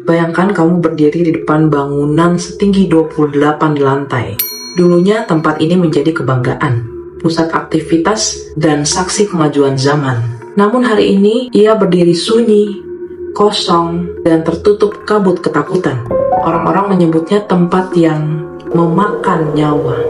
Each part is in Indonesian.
Bayangkan kamu berdiri di depan bangunan setinggi 28 lantai. Dulunya tempat ini menjadi kebanggaan, pusat aktivitas, dan saksi kemajuan zaman. Namun hari ini ia berdiri sunyi, kosong, dan tertutup kabut ketakutan. Orang-orang menyebutnya tempat yang memakan nyawa.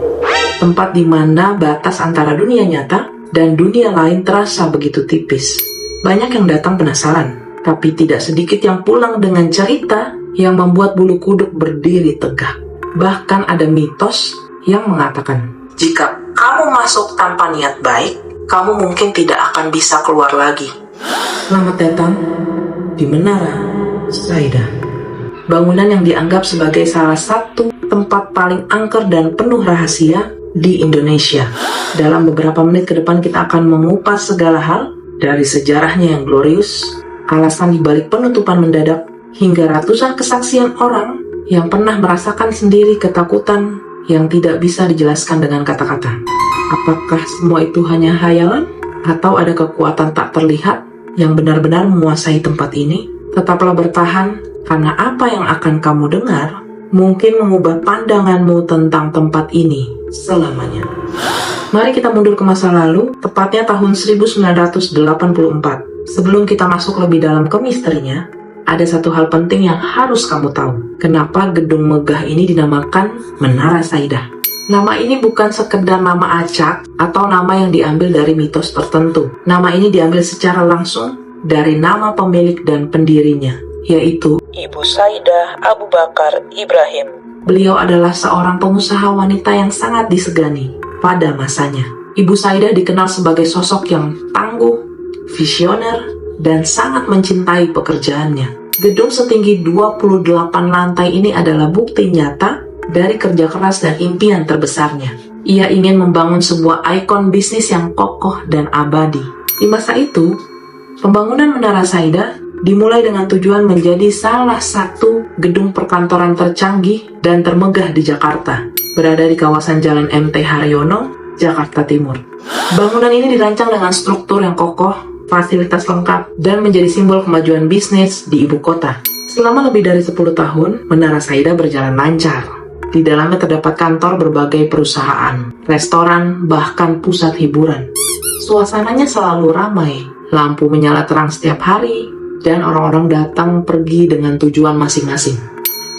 Tempat di mana batas antara dunia nyata dan dunia lain terasa begitu tipis. Banyak yang datang penasaran, tapi tidak sedikit yang pulang dengan cerita yang membuat bulu kuduk berdiri tegak. Bahkan ada mitos yang mengatakan, jika kamu masuk tanpa niat baik, kamu mungkin tidak akan bisa keluar lagi. Selamat datang di Menara Saidah. Bangunan yang dianggap sebagai salah satu tempat paling angker dan penuh rahasia di Indonesia. Dalam beberapa menit ke depan kita akan mengupas segala hal, dari sejarahnya yang glorius, alasan dibalik penutupan mendadak, hingga ratusan kesaksian orang yang pernah merasakan sendiri ketakutan yang tidak bisa dijelaskan dengan kata-kata. Apakah semua itu hanya hayalan? Atau ada kekuatan tak terlihat yang benar-benar menguasai tempat ini? Tetaplah bertahan, karena apa yang akan kamu dengar mungkin mengubah pandanganmu tentang tempat ini selamanya. Mari kita mundur ke masa lalu, tepatnya tahun 1984. Sebelum kita masuk lebih dalam ke misterinya, ada satu hal penting yang harus kamu tahu. Kenapa gedung megah ini dinamakan Menara Saidah? Nama ini bukan sekedar nama acak atau nama yang diambil dari mitos tertentu. Nama ini diambil secara langsung dari nama pemilik dan pendirinya, yaitu Ibu Saidah Abu Bakar Ibrahim. Beliau adalah seorang pengusaha wanita yang sangat disegani pada masanya. Ibu Saidah dikenal sebagai sosok yang tangguh, visioner, dan sangat mencintai pekerjaannya. Gedung setinggi 28 lantai ini adalah bukti nyata dari kerja keras dan impian terbesarnya. Ia ingin membangun sebuah ikon bisnis yang kokoh dan abadi. Di masa itu, pembangunan Menara Saidah dimulai dengan tujuan menjadi salah satu gedung perkantoran tercanggih dan termegah di Jakarta, berada di kawasan Jalan MT Haryono, Jakarta Timur. Bangunan ini dirancang dengan struktur yang kokoh, fasilitas lengkap, dan menjadi simbol kemajuan bisnis di ibu kota. Selama lebih dari 10 tahun, Menara Saidah berjalan lancar. Di dalamnya terdapat kantor berbagai perusahaan, restoran, bahkan pusat hiburan. Suasananya selalu ramai, lampu menyala terang setiap hari, dan orang-orang datang pergi dengan tujuan masing-masing.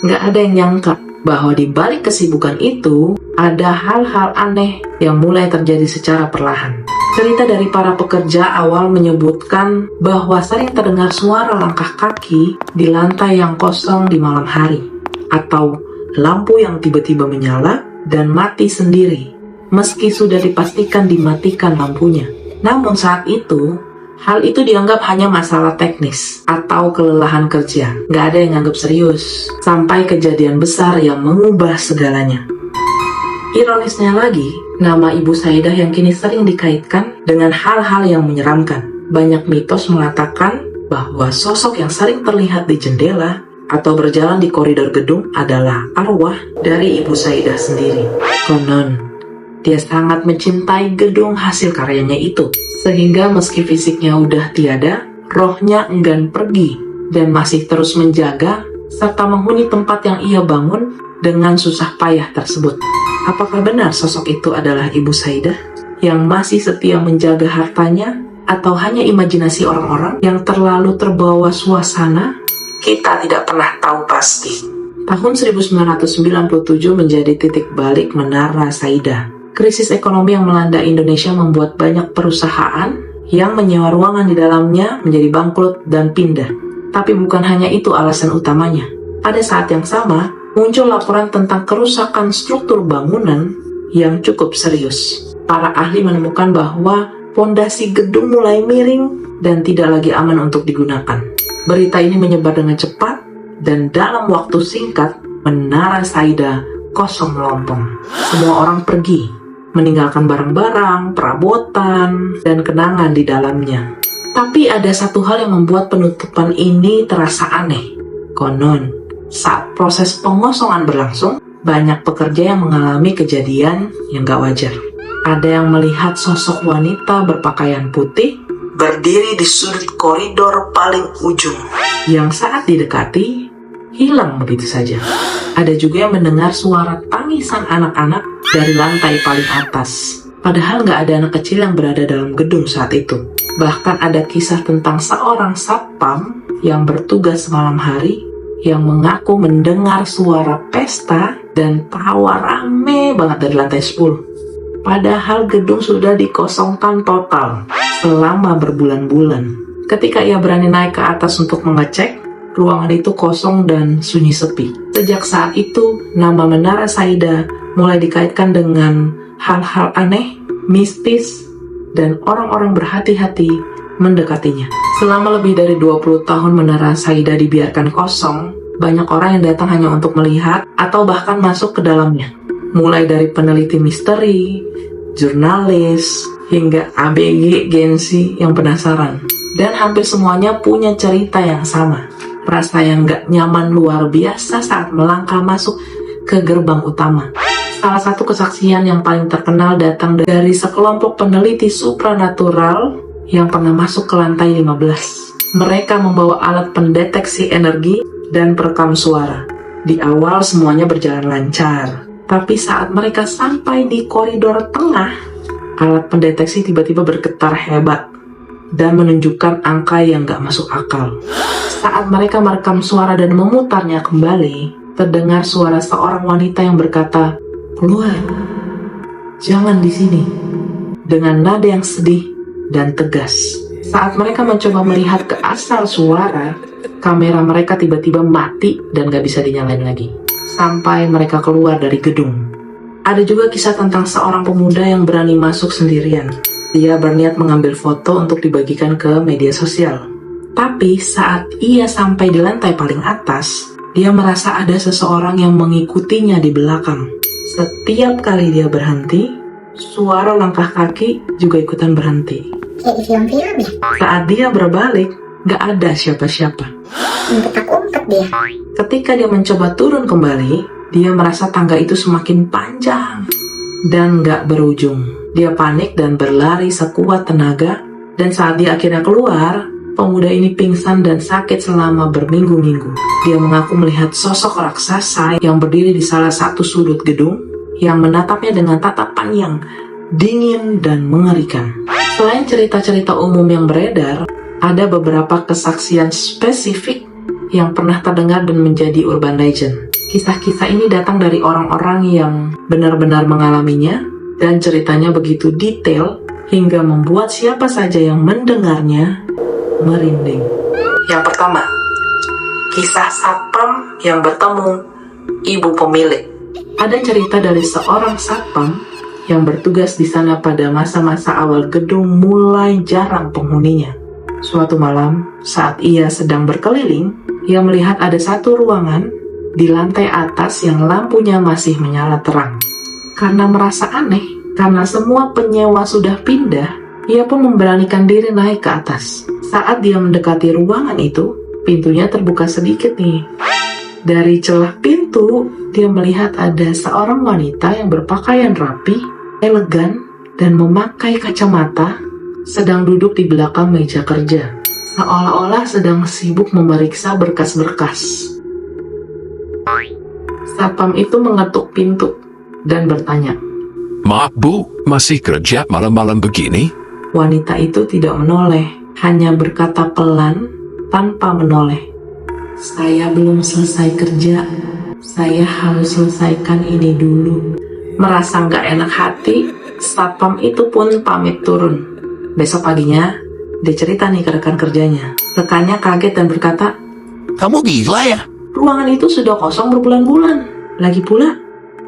Nggak ada yang nyangka bahwa di balik kesibukan itu, ada hal-hal aneh yang mulai terjadi secara perlahan. Cerita dari para pekerja awal menyebutkan bahwa sering terdengar suara langkah kaki di lantai yang kosong di malam hari, atau lampu yang tiba-tiba menyala dan mati sendiri, meski sudah dipastikan dimatikan lampunya. Namun saat itu, hal itu dianggap hanya masalah teknis atau kelelahan kerja. Nggak ada yang anggap serius, sampai kejadian besar yang mengubah segalanya. Ironisnya lagi, nama Ibu Saidah yang kini sering dikaitkan dengan hal-hal yang menyeramkan. Banyak mitos mengatakan bahwa sosok yang sering terlihat di jendela atau berjalan di koridor gedung adalah arwah dari Ibu Saidah sendiri. Konon, dia sangat mencintai gedung hasil karyanya itu, sehingga meski fisiknya udah tiada, rohnya enggan pergi dan masih terus menjaga serta menghuni tempat yang ia bangun dengan susah payah tersebut. Apakah benar sosok itu adalah Ibu Saidah yang masih setia menjaga hartanya, atau hanya imajinasi orang-orang yang terlalu terbawa suasana? Kita tidak pernah tahu pasti. Tahun 1997 menjadi titik balik Menara Saidah. Krisis ekonomi yang melanda Indonesia membuat banyak perusahaan yang menyewa ruangan di dalamnya menjadi bangkrut dan pindah. Tapi bukan hanya itu alasan utamanya. Pada saat yang sama, muncul laporan tentang kerusakan struktur bangunan yang cukup serius. Para ahli menemukan bahwa fondasi gedung mulai miring dan tidak lagi aman untuk digunakan. Berita ini menyebar dengan cepat, dan dalam waktu singkat, Menara Saidah kosong melompong. Semua orang pergi, meninggalkan barang-barang, perabotan, dan kenangan di dalamnya. Tapi ada satu hal yang membuat penutupan ini terasa aneh. Konon, saat proses pengosongan berlangsung, banyak pekerja yang mengalami kejadian yang gak wajar. Ada yang melihat sosok wanita berpakaian putih berdiri di sudut koridor paling ujung, yang saat didekati, hilang begitu saja. Ada juga yang mendengar suara tangisan anak-anak dari lantai paling atas. Padahal nggak ada anak kecil yang berada dalam gedung saat itu. Bahkan ada kisah tentang seorang satpam yang bertugas malam hari yang mengaku mendengar suara pesta dan tawa rame banget dari lantai 10. Padahal gedung sudah dikosongkan total selama berbulan-bulan. Ketika ia berani naik ke atas untuk mengecek, ruangan itu kosong dan sunyi sepi. Sejak saat itu, nama Menara Saida mulai dikaitkan dengan hal-hal aneh, mistis, dan orang-orang berhati-hati mendekatinya. Selama lebih dari 20 tahun Menara Saida dibiarkan kosong, banyak orang yang datang hanya untuk melihat atau bahkan masuk ke dalamnya. Mulai dari peneliti misteri, jurnalis, hingga ABG Gensi yang penasaran. Dan hampir semuanya punya cerita yang sama. Rasa yang gak nyaman luar biasa saat melangkah masuk ke gerbang utama. Salah satu kesaksian yang paling terkenal datang dari sekelompok peneliti supranatural yang pernah masuk ke lantai 15. Mereka membawa alat pendeteksi energi dan perekam suara. Di awal semuanya berjalan lancar, tapi saat mereka sampai di koridor tengah, alat pendeteksi tiba-tiba bergetar hebat dan menunjukkan angka yang gak masuk akal. Saat mereka merekam suara dan memutarnya kembali, terdengar suara seorang wanita yang berkata, "Keluar, jangan di sini," dengan nada yang sedih dan tegas. Saat mereka mencoba melihat ke asal suara, kamera mereka tiba-tiba mati dan gak bisa dinyalain lagi. Sampai mereka keluar dari gedung. Ada juga kisah tentang seorang pemuda yang berani masuk sendirian. Dia berniat mengambil foto untuk dibagikan ke media sosial. Tapi saat ia sampai di lantai paling atas, dia merasa ada seseorang yang mengikutinya di belakang. Setiap kali dia berhenti, suara langkah kaki juga ikutan berhenti. Kayak di film-film ya? Saat dia berbalik, gak ada siapa-siapa. Umpet-umpet dia. Ketika dia mencoba turun kembali, dia merasa tangga itu semakin panjang dan gak berujung. Dia panik dan berlari sekuat tenaga, dan saat dia akhirnya keluar, pemuda ini pingsan dan sakit selama berminggu-minggu. Dia mengaku melihat sosok raksasa yang berdiri di salah satu sudut gedung, yang menatapnya dengan tatapan yang dingin dan mengerikan. Selain cerita-cerita umum yang beredar, ada beberapa kesaksian spesifik yang pernah terdengar dan menjadi urban legend. Kisah-kisah ini datang dari orang-orang yang benar-benar mengalaminya, dan ceritanya begitu detail hingga membuat siapa saja yang mendengarnya merinding. Yang pertama, kisah satpam yang bertemu ibu pemilik. Ada cerita dari seorang satpam yang bertugas di sana pada masa-masa awal gedung mulai jarang penghuninya. Suatu malam, saat ia sedang berkeliling, ia melihat ada satu ruangan di lantai atas yang lampunya masih menyala terang. Karena merasa aneh, karena semua penyewa sudah pindah, ia pun memberanikan diri naik ke atas. Saat dia mendekati ruangan itu, pintunya terbuka sedikit nih. Dari celah pintu, dia melihat ada seorang wanita yang berpakaian rapi, elegan, dan memakai kacamata, sedang duduk di belakang meja kerja, seolah-olah sedang sibuk memeriksa berkas-berkas. Satpam itu mengetuk pintu dan bertanya, "Maaf Bu, masih kerja malam-malam begini?" Wanita itu tidak menoleh, hanya berkata pelan tanpa menoleh, "Saya belum selesai kerja, saya harus selesaikan ini dulu." Merasa nggak enak hati, satpam itu pun pamit turun. Besok paginya, dia cerita nih ke rekan kerjanya. Rekannya kaget dan berkata, "Kamu gila ya? ruangan itu sudah kosong berbulan-bulan. Lagi pula,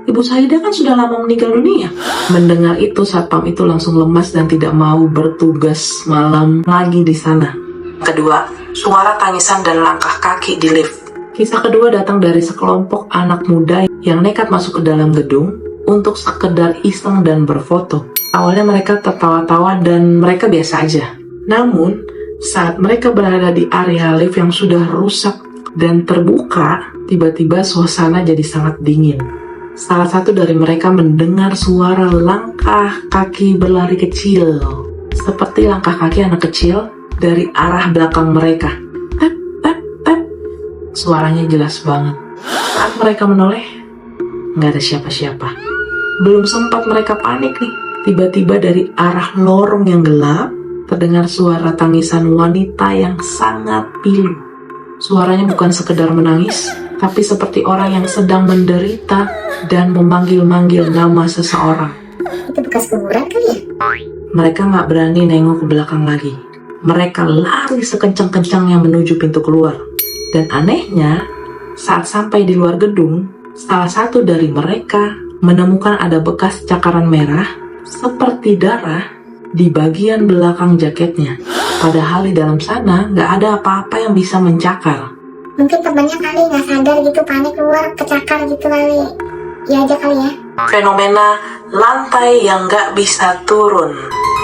Ibu Saida kan sudah lama meninggal dunia." Mendengar itu, satpam itu langsung lemas dan tidak mau bertugas malam lagi di sana. Kedua, suara tangisan dan langkah kaki di lift. Kisah kedua datang dari sekelompok anak muda yang nekat masuk ke dalam gedung untuk sekedar iseng dan berfoto. Awalnya mereka tertawa-tawa dan mereka biasa aja. Namun, saat mereka berada di area lift yang sudah rusak dan terbuka, tiba-tiba suasana jadi sangat dingin. Salah satu dari mereka mendengar suara langkah kaki berlari kecil, seperti langkah kaki anak kecil dari arah belakang mereka. Tap, tap, tap. Suaranya jelas banget. Saat mereka menoleh, nggak ada siapa-siapa. Belum sempat mereka panik nih, tiba-tiba dari arah lorong yang gelap, terdengar suara tangisan wanita yang sangat pilu. Suaranya bukan sekedar menangis, tapi seperti orang yang sedang menderita dan memanggil-manggil nama seseorang. Itu bekas kuburan kali ya? Mereka nggak berani nengok ke belakang lagi. Mereka lari sekencang-kencangnya menuju pintu keluar. Dan anehnya, saat sampai di luar gedung, salah satu dari mereka menemukan ada bekas cakaran merah seperti darah di bagian belakang jaketnya. Padahal di dalam sana nggak ada apa-apa yang bisa mencakar. Mungkin temannya kali nggak sadar gitu, panik keluar, kecakar gitu kali. Ya aja kali ya. Fenomena lantai yang nggak bisa turun.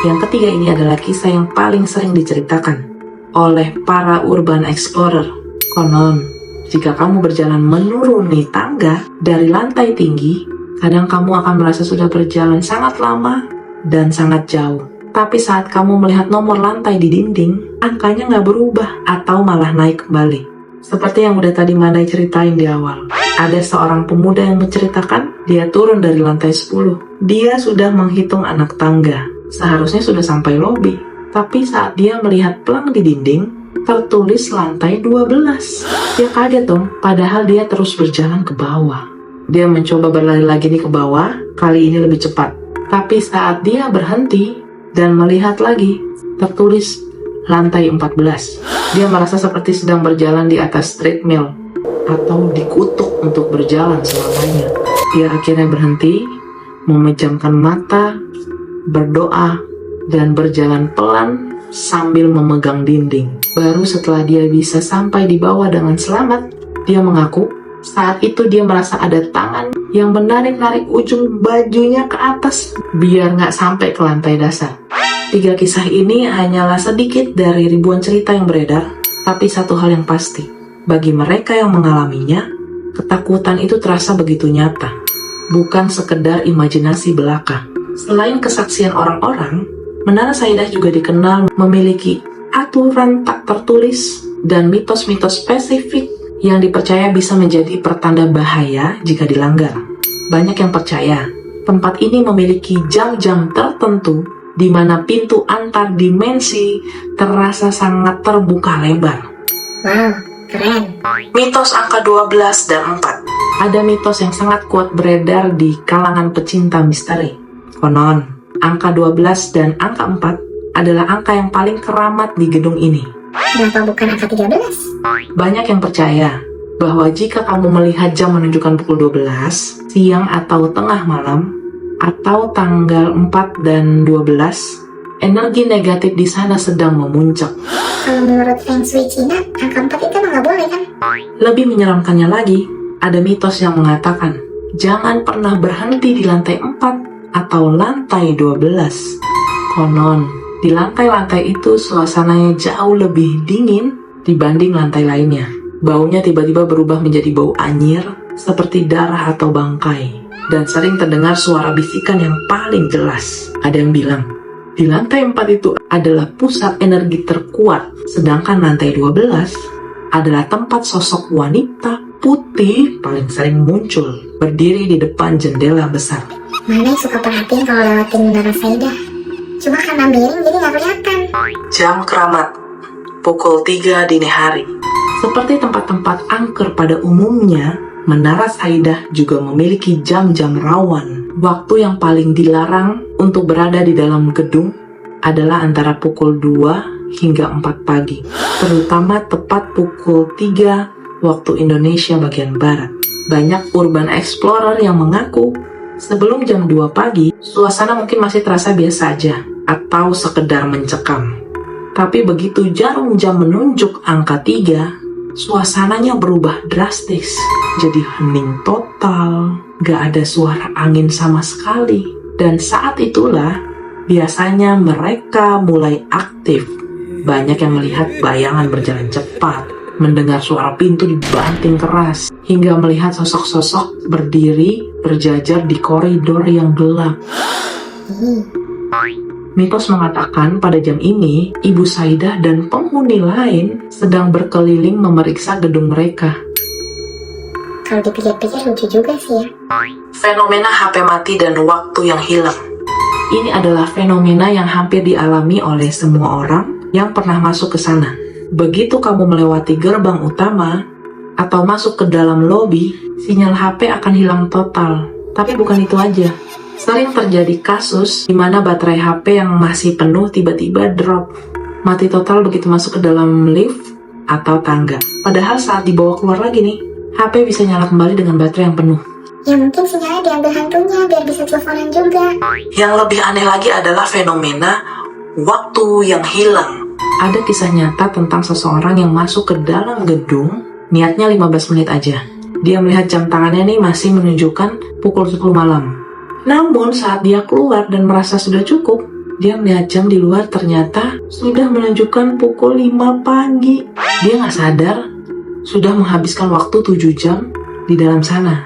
Yang ketiga ini adalah kisah yang paling sering diceritakan oleh para urban explorer. Konon, jika kamu berjalan menuruni tangga dari lantai tinggi, kadang kamu akan merasa sudah berjalan sangat lama dan sangat jauh. Tapi saat kamu melihat nomor lantai di dinding, angkanya nggak berubah atau malah naik kembali. Seperti yang udah tadi Mandai ceritain di awal. Ada seorang pemuda yang menceritakan dia turun dari lantai 10. Dia sudah menghitung anak tangga. Seharusnya sudah sampai lobi. Tapi saat dia melihat pelang di dinding, tertulis lantai 12. Dia kaget dong, padahal dia terus berjalan ke bawah. Dia mencoba berlari lagi nih ke bawah, kali ini lebih cepat. Tapi saat dia berhenti dan melihat lagi, tertulis lantai 14. Dia merasa seperti sedang berjalan di atas treadmill atau dikutuk untuk berjalan selamanya. Dia akhirnya berhenti, memejamkan mata, berdoa, dan berjalan pelan sambil memegang dinding. Baru setelah dia bisa sampai di bawah dengan selamat, dia mengaku saat itu dia merasa ada tangan yang menarik-narik ujung bajunya ke atas biar nggak sampai ke lantai dasar. 3 kisah ini hanyalah sedikit dari ribuan cerita yang beredar, tapi satu hal yang pasti, bagi mereka yang mengalaminya, ketakutan itu terasa begitu nyata, bukan sekedar imajinasi belaka. Selain kesaksian orang-orang, Menara Saidah juga dikenal memiliki aturan tak tertulis dan mitos-mitos spesifik yang dipercaya bisa menjadi pertanda bahaya jika dilanggar. Banyak yang percaya, tempat ini memiliki jam-jam tertentu di mana pintu antar dimensi terasa sangat terbuka lebar. Wow, keren. Mitos angka 12 dan 4. Ada mitos yang sangat kuat beredar di kalangan pecinta misteri. Konon, angka 12 dan angka 4 adalah angka yang paling keramat di gedung ini. Kenapa bukan angka 13? Banyak yang percaya bahwa jika kamu melihat jam menunjukkan pukul 12, siang atau tengah malam, atau tanggal 4 dan 12, energi negatif di sana sedang memuncak. Kalau menurut Feng Shui Cina, angka 4 itu nggak boleh kan? Lebih menyeramkannya lagi, ada mitos yang mengatakan, jangan pernah berhenti di lantai 4 atau lantai 12. Konon, di lantai-lantai itu suasananya jauh lebih dingin dibanding lantai lainnya. Baunya tiba-tiba berubah menjadi bau anyir, seperti darah atau bangkai. Dan sering terdengar suara bisikan yang paling jelas. Ada yang bilang, di lantai 4 itu adalah pusat energi terkuat, sedangkan lantai 12 adalah tempat sosok wanita putih paling sering muncul, berdiri di depan jendela besar. Mana suka perhatiin kalau lewatin Menara Saidah. Cuma karena miring jadi nggak kelihatan. Jam keramat, pukul 3 dini hari. Seperti tempat-tempat angker pada umumnya, Menara Saidah juga memiliki jam-jam rawan. Waktu yang paling dilarang untuk berada di dalam gedung adalah antara pukul 2 hingga 4 pagi, terutama tepat pukul 3 waktu Indonesia bagian Barat. Banyak urban explorer yang mengaku sebelum jam 2 pagi, suasana mungkin masih terasa biasa aja atau sekedar mencekam. Tapi begitu jarum jam menunjuk angka 3, suasananya berubah drastis, jadi hening total, gak ada suara angin sama sekali. Dan saat itulah biasanya mereka mulai aktif. Banyak yang melihat bayangan berjalan cepat, mendengar suara pintu dibanting keras, hingga melihat sosok-sosok berdiri berjajar di koridor yang gelap. Mitos mengatakan pada jam ini, Ibu Saidah dan penghuni lain sedang berkeliling memeriksa gedung mereka. Kalau dipikir-pikir lucu juga sih ya. Fenomena HP mati dan waktu yang hilang. Ini adalah fenomena yang hampir dialami oleh semua orang yang pernah masuk ke sana. Begitu kamu melewati gerbang utama atau masuk ke dalam lobi, sinyal HP akan hilang total. Tapi bukan itu aja. Sering terjadi kasus di mana baterai HP yang masih penuh tiba-tiba drop. Mati total begitu masuk ke dalam lift atau tangga. Padahal saat dibawa keluar lagi nih, HP bisa nyala kembali dengan baterai yang penuh. Ya mungkin sinyalnya diambil hantunya biar bisa teleponan juga. Yang lebih aneh lagi adalah fenomena waktu yang hilang. Ada kisah nyata tentang seseorang yang masuk ke dalam gedung, niatnya 15 menit aja. Dia melihat jam tangannya nih masih menunjukkan pukul 10 malam. Namun saat dia keluar dan merasa sudah cukup, dia melihat jam di luar ternyata sudah menunjukkan pukul 5 pagi. Dia nggak sadar sudah menghabiskan waktu 7 jam di dalam sana.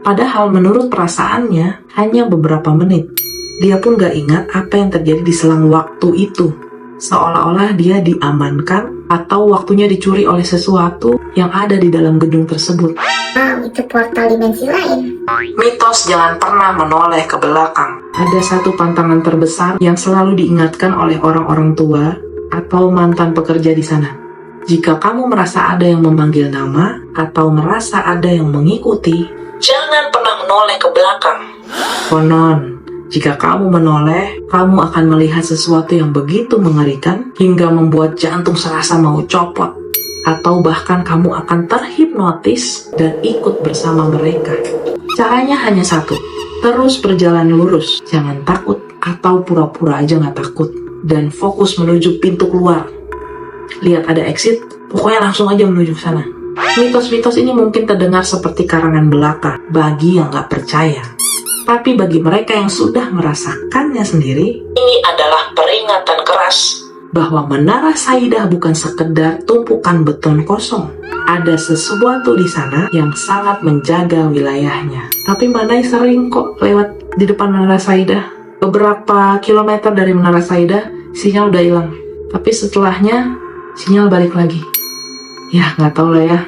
Padahal menurut perasaannya hanya beberapa menit. Dia pun gak ingat apa yang terjadi di selang waktu itu. Seolah-olah dia diamankan atau waktunya dicuri oleh sesuatu yang ada di dalam gedung tersebut. Wow, itu portal dimensi lain. Mitos jangan pernah menoleh ke belakang. Ada satu pantangan terbesar yang selalu diingatkan oleh orang-orang tua atau mantan pekerja di sana. Jika kamu merasa ada yang memanggil nama atau merasa ada yang mengikuti, jangan pernah menoleh ke belakang. Konon, jika kamu menoleh, kamu akan melihat sesuatu yang begitu mengerikan hingga membuat jantung serasa mau copot. Atau bahkan kamu akan terhipnotis dan ikut bersama mereka. Caranya hanya satu, terus berjalan lurus, jangan takut atau pura-pura aja nggak takut. Dan fokus menuju pintu keluar. Lihat ada exit, pokoknya langsung aja menuju ke sana. Mitos-mitos ini mungkin terdengar seperti karangan belaka bagi yang nggak percaya. Tapi bagi mereka yang sudah merasakannya sendiri, ini adalah peringatan keras bahwa Menara Saidah bukan sekedar tumpukan beton kosong. Ada sesuatu di sana yang sangat menjaga wilayahnya. Tapi Manai sering kok lewat di depan Menara Saidah. Beberapa kilometer dari Menara Saidah, sinyal udah hilang. Tapi setelahnya, sinyal balik lagi. Ya, nggak tahu lah ya.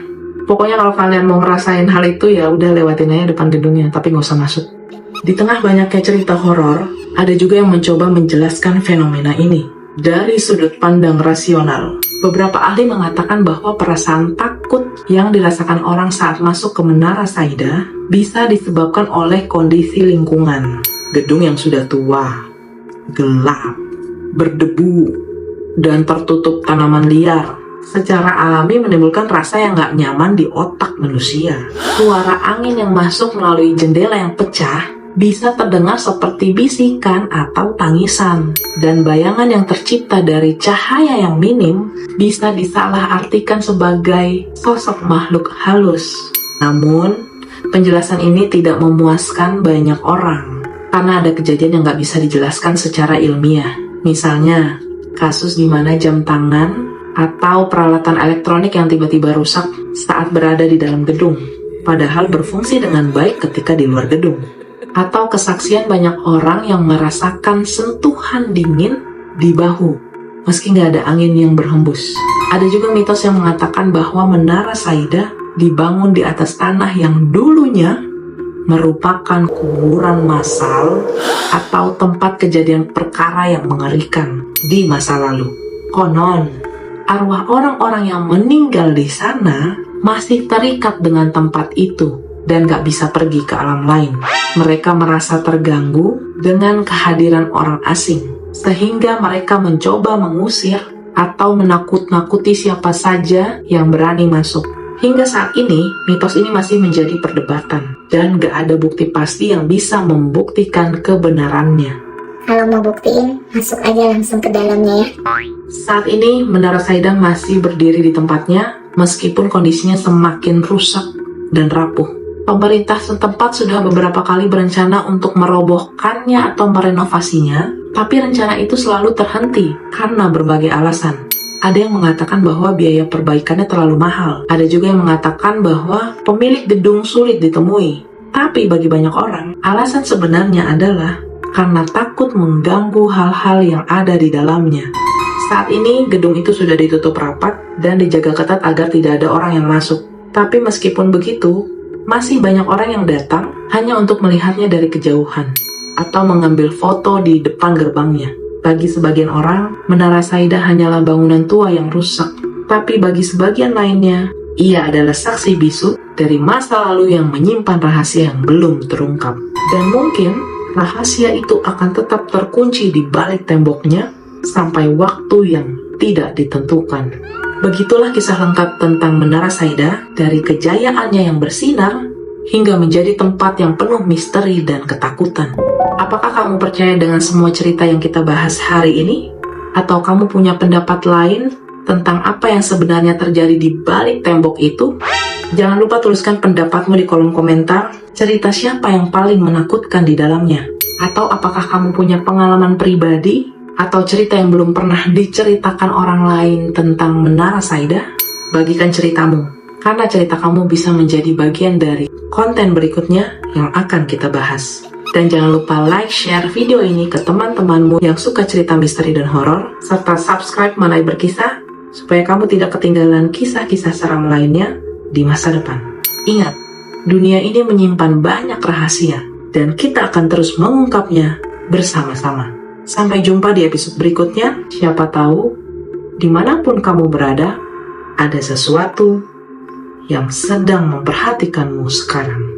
Pokoknya kalau kalian mau ngerasain hal itu ya udah lewatin aja depan gedungnya, tapi nggak usah masuk. Di tengah banyaknya cerita horor, ada juga yang mencoba menjelaskan fenomena ini dari sudut pandang rasional. Beberapa ahli mengatakan bahwa perasaan takut yang dirasakan orang saat masuk ke Menara Saidah bisa disebabkan oleh kondisi lingkungan. Gedung yang sudah tua, gelap, berdebu, dan tertutup tanaman liar. Secara alami menimbulkan rasa yang gak nyaman di otak manusia. Suara angin yang masuk melalui jendela yang pecah bisa terdengar seperti bisikan atau tangisan, dan bayangan yang tercipta dari cahaya yang minim bisa disalahartikan sebagai sosok makhluk halus. Namun, penjelasan ini tidak memuaskan banyak orang, karena ada kejadian yang nggak bisa dijelaskan secara ilmiah. Misalnya, kasus di mana jam tangan atau peralatan elektronik yang tiba-tiba rusak saat berada di dalam gedung, padahal berfungsi dengan baik ketika di luar gedung. Atau kesaksian banyak orang yang merasakan sentuhan dingin di bahu, meski nggak ada angin yang berhembus. Ada juga mitos yang mengatakan bahwa Menara Saidah dibangun di atas tanah yang dulunya merupakan kuburan massal atau tempat kejadian perkara yang mengerikan di masa lalu. Konon, arwah orang-orang yang meninggal di sana masih terikat dengan tempat itu dan gak bisa pergi ke alam lain. Mereka merasa terganggu dengan kehadiran orang asing, sehingga mereka mencoba mengusir atau menakut-nakuti siapa saja yang berani masuk. Hingga saat ini, mitos ini masih menjadi perdebatan, dan gak ada bukti pasti yang bisa membuktikan kebenarannya. Kalau mau buktiin, masuk aja langsung ke dalamnya ya. Saat ini, Menara Saidah masih berdiri di tempatnya, meskipun kondisinya semakin rusak dan rapuh. Pemerintah setempat sudah beberapa kali berencana untuk merobohkannya atau merenovasinya, tapi rencana itu selalu terhenti karena berbagai alasan. Ada yang mengatakan bahwa biaya perbaikannya terlalu mahal. Ada juga yang mengatakan bahwa pemilik gedung sulit ditemui. Tapi bagi banyak orang, alasan sebenarnya adalah karena takut mengganggu hal-hal yang ada di dalamnya. Saat ini gedung itu sudah ditutup rapat dan dijaga ketat agar tidak ada orang yang masuk. Tapi meskipun begitu, masih banyak orang yang datang hanya untuk melihatnya dari kejauhan atau mengambil foto di depan gerbangnya. Bagi sebagian orang, Menara Saida hanyalah bangunan tua yang rusak. Tapi bagi sebagian lainnya, ia adalah saksi bisu dari masa lalu yang menyimpan rahasia yang belum terungkap. Dan mungkin rahasia itu akan tetap terkunci di balik temboknya sampai waktu yang tidak ditentukan. Begitulah kisah lengkap tentang Menara Saida, dari kejayaannya yang bersinar hingga menjadi tempat yang penuh misteri dan ketakutan. Apakah kamu percaya dengan semua cerita yang kita bahas hari ini? Atau kamu punya pendapat lain tentang apa yang sebenarnya terjadi di balik tembok itu? Jangan lupa tuliskan pendapatmu di kolom komentar. Cerita siapa yang paling menakutkan di dalamnya? Atau apakah kamu punya pengalaman pribadi atau cerita yang belum pernah diceritakan orang lain tentang Menara Saida? Bagikan ceritamu, karena cerita kamu bisa menjadi bagian dari konten berikutnya yang akan kita bahas. Dan jangan lupa like, share video ini ke teman-temanmu yang suka cerita misteri dan horor, serta subscribe Manai Berkisah supaya kamu tidak ketinggalan kisah-kisah seram lainnya di masa depan. Ingat, dunia ini menyimpan banyak rahasia dan kita akan terus mengungkapnya bersama-sama. Sampai jumpa di episode berikutnya. Siapa tahu, dimanapun kamu berada, ada sesuatu yang sedang memperhatikanmu sekarang.